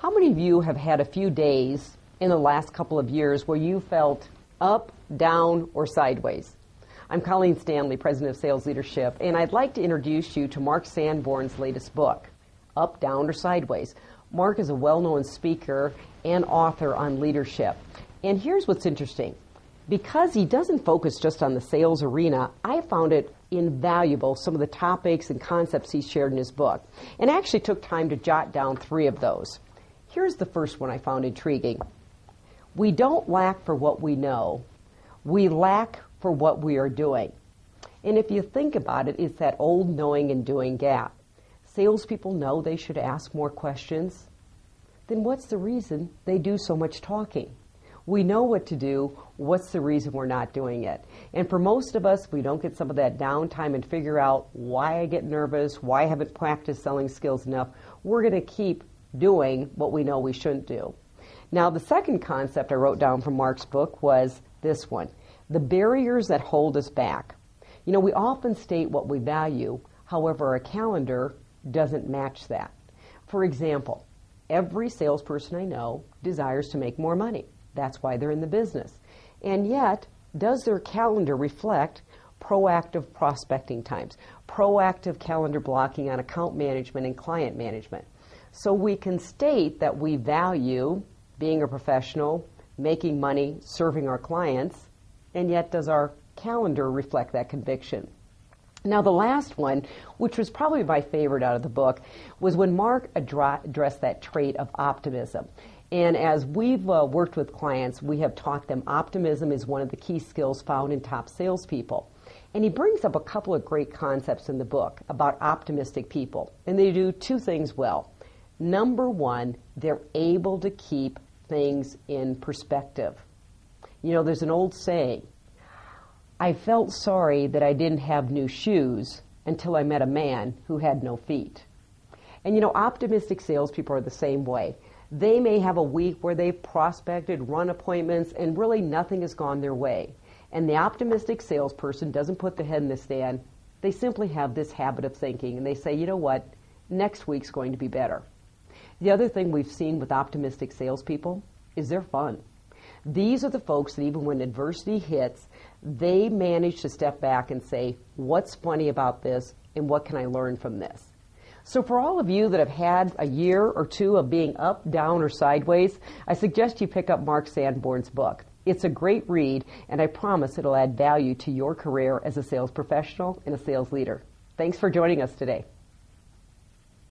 How many of you have had a few days in the last couple of years where you felt up, down, or sideways? I'm Colleen Stanley, President of Sales Leadership, and I'd like to introduce you to Mark Sanborn's latest book, Up, Down, or Sideways. Mark is a well-known speaker and author on leadership. And here's what's interesting. Because he doesn't focus just on the sales arena, I found it invaluable, some of the topics and concepts he shared in his book, and actually took time to jot down 3 of those. Here's the first one I found intriguing. We don't lack for what we know. We lack for what we are doing. And if you think about it, it's that old knowing and doing gap. Salespeople know they should ask more questions. Then what's the reason they do so much talking? We know what to do. What's the reason we're not doing it? And for most of us, we don't get some of that downtime and figure out why I get nervous, why I haven't practiced selling skills enough. We're going to keep doing what we know we shouldn't do. Now, the second concept I wrote down from Mark's book was this one, the barriers that hold us back. You know, we often state what we value, however, our calendar doesn't match that. For example, every salesperson I know desires to make more money. That's why they're in the business. And yet, does their calendar reflect proactive prospecting times, proactive calendar blocking on account management and client management? So we can state that we value being a professional, making money, serving our clients, and yet does our calendar reflect that conviction? Now the last one, which was probably my favorite out of the book, was when Mark addressed that trait of optimism. And as we've worked with clients, we have taught them optimism is one of the key skills found in top salespeople. And he brings up a couple of great concepts in the book about optimistic people. And they do 2 things well. Number 1, they're able to keep things in perspective. You know, there's an old saying, I felt sorry that I didn't have new shoes until I met a man who had no feet. And you know, optimistic salespeople are the same way. They may have a week where they've prospected, run appointments, and really nothing has gone their way. And the optimistic salesperson doesn't put their head in the sand. They simply have this habit of thinking, and they say, you know what, next week's going to be better. The other thing we've seen with optimistic salespeople is they're fun. These are the folks that even when adversity hits, they manage to step back and say, what's funny about this and what can I learn from this? So for all of you that have had a year or 2 of being up, down, or sideways, I suggest you pick up Mark Sanborn's book. It's a great read, and I promise it'll add value to your career as a sales professional and a sales leader. Thanks for joining us today.